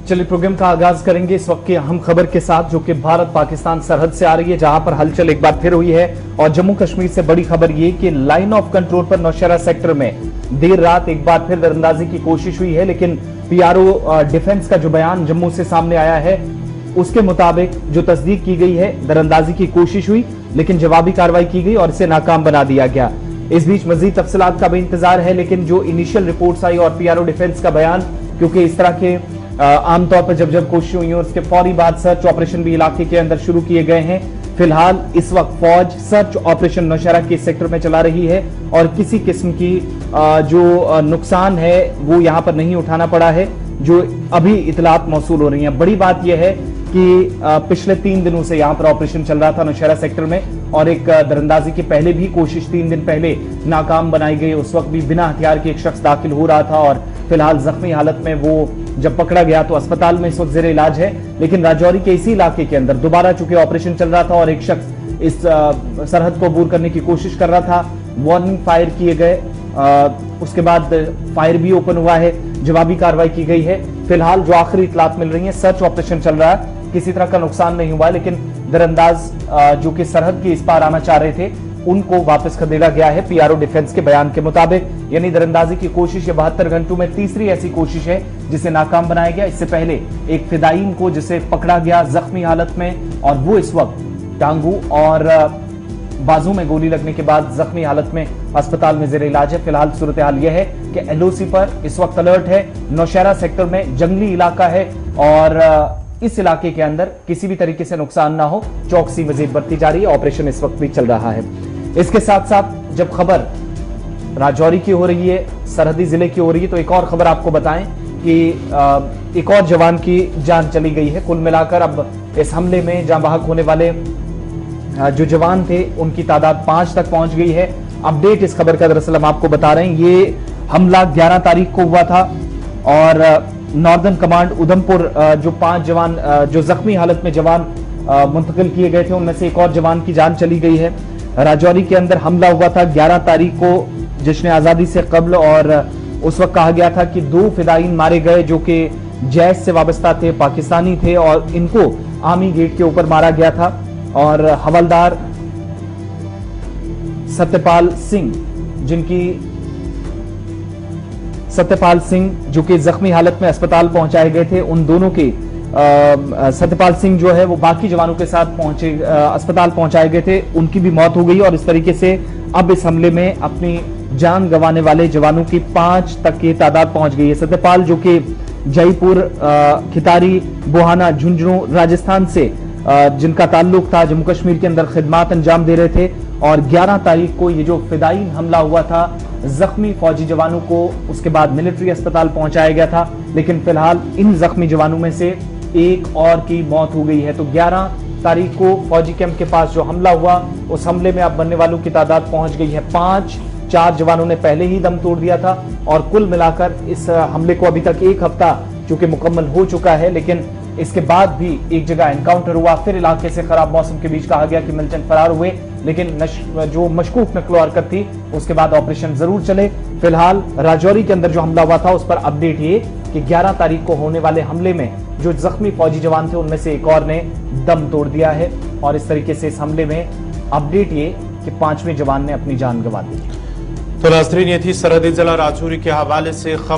चलिए प्रोग्राम का आगाज करेंगे इस वक्त की अहम खबर के साथ, जो कि भारत पाकिस्तान सरहद से आ रही है, जहां पर हलचल एक बार फिर हुई है। और जम्मू कश्मीर से बड़ी खबर ये कि लाइन ऑफ कंट्रोल पर नौशहरा सेक्टर में देर रात एक बार फिर दरअंदाजी की कोशिश हुई है। लेकिन पीआरओ डिफेंस का जो बयान जम्मू से सामने आया है, उसके मुताबिक जो तस्दीक की गई है, दरअंदाजी की कोशिश हुई लेकिन जवाबी कार्रवाई की गई और इसे नाकाम बना दिया गया। इस बीच मजीद तफसीलात का भी इंतजार है, लेकिन जो इनिशियल रिपोर्ट्स आई और पीआरओ डिफेंस का बयान, क्योंकि इस तरह के आमतौर पर जब कोशिश हुई और उसके फौरी बाद सर्च ऑपरेशन भी इलाके के अंदर शुरू किए गए हैं। फिलहाल इस वक्त फौज सर्च ऑपरेशन नौशहरा के सेक्टर में चला रही है और किसी किस्म की जो नुकसान है वो यहां पर नहीं उठाना पड़ा है, जो अभी इतलात मौसूल हो रही हैं। बड़ी बात यह है कि पिछले 3 दिनों से यहां पर ऑपरेशन चल रहा था नौशहरा सेक्टर में, और एक दरअंदाजी की पहले भी कोशिश 3 दिन पहले नाकाम बनाई गई। उस वक्त भी बिना हथियार के एक शख्स दाखिल हो रहा था और फिलहाल जख्मी हालत में वो जब पकड़ा गया तो अस्पताल में इस वक्त जेर इलाज है। लेकिन राजौरी के इसी इलाके के अंदर दोबारा चूंकि ऑपरेशन चल रहा था और एक शख्स इस सरहद को अबूर करने की कोशिश कर रहा था, वार्निंग फायर किए गए, उसके बाद फायर भी ओपन हुआ है, जवाबी कार्रवाई की गई है। फिलहाल जो आखिरी इतलात मिल रही है, सर्च ऑपरेशन चल रहा है, किसी तरह का नुकसान नहीं हुआ, लेकिन दरअंदाज जो कि सरहद के इस पार आना चाह रहे थे उनको वापस खदेड़ा गया है पीआरओ डिफेंस के बयान के मुताबिक। यानी दरअंदाजी की कोशिश ये 72 घंटों में तीसरी ऐसी कोशिश है जिसे नाकाम बनाया गया। इससे पहले एक फिदायीन को जिसे पकड़ा गया जख्मी हालत में, और वो इस वक्त टांगू और बाजू में गोली लगने के बाद जख्मी हालत में अस्पताल में जेर इलाज है। फिलहाल सूरत हाल यह है कि एलओसी पर इस वक्त अलर्ट है। नौशहरा सेक्टर में जंगली इलाका है और इस इलाके के अंदर किसी भी तरीके से नुकसान ना हो, चौकसी मजीद बढ़ती जा रही है। ऑपरेशन इस वक्त भी चल रहा है। इसके साथ साथ जब खबर राजौरी की हो रही है, सरहदी जिले की हो रही है, तो एक और खबर आपको बताएं कि एक और जवान की जान चली गई है। कुल मिलाकर अब इस हमले में जान बहक होने वाले जो जवान थे उनकी तादाद 5 तक पहुंच गई है। अपडेट इस खबर का दरअसल हम आपको बता रहे हैं, ये हमला 11 तारीख को हुआ था और नॉर्दर्न कमांड उधमपुर जो 5 जवान जो जख्मी हालत में जवान मुंतकिल किए गए थे, उनमें से एक और जवान की जान चली गई है। राजौरी के अंदर हमला हुआ था 11 तारीख को जश्न आजादी से कबल, और उस वक्त कहा गया था कि 2 फिदायीन मारे गए जो कि जैश से वाबस्ता थे, पाकिस्तानी थे, और इनको आर्मी गेट के ऊपर मारा गया था। और हवलदार सत्यपाल सिंह जो कि जख्मी हालत में अस्पताल पहुंचाए गए थे, उन दोनों के सत्यपाल सिंह जो है वो बाकी जवानों के साथ अस्पताल पहुंचाए गए थे, उनकी भी मौत हो गई। और इस तरीके से अब इस हमले में अपनी जान गंवाने वाले जवानों की 5 तक की तादाद पहुंच गई है। सत्यपाल जो कि जयपुर, खितारी, बुहाना, झुंझुनू, राजस्थान से जिनका ताल्लुक था, जम्मू कश्मीर के अंदर खिदमात अंजाम दे रहे थे। और 11 तारीख को ये जो फिदायीन हमला हुआ था, जख्मी फौजी जवानों को उसके बाद मिलिट्री अस्पताल पहुंचाया गया था, लेकिन फिलहाल इन जख्मी जवानों में से एक और की मौत हो गई है। तो 11 तारीख को फौजी कैंप के पास जो हमला हुआ, उस हमले में अब मरने वालों की तादाद पहुंच गई है 5। 4 जवानों ने पहले ही दम तोड़ दिया था और कुल मिलाकर इस हमले को अभी तक 1 हफ्ता चूंकि मुकम्मल हो चुका है, लेकिन इसके बाद भी एक जगह एनकाउंटर हुआ। फिर इलाके से खराब मौसम के बीच कहा गया कि मिलचंद फरार हुए, लेकिन जो मशकूक नक्लो हरकत थी उसके बाद ऑपरेशन जरूर चले। फिलहाल राजौरी के अंदर जो हमला हुआ था उस पर अपडेट ये कि 11 तारीख को होने वाले हमले में जो जख्मी फौजी जवान थे उनमें से एक और ने दम तोड़ दिया है। और इस तरीके से इस हमले में अपडेट ये कि 5वें जवान ने अपनी जान गंवा दी। तो नाज़रीन, ये थी सरहदी जिला राजौरी के हवाले से खबर।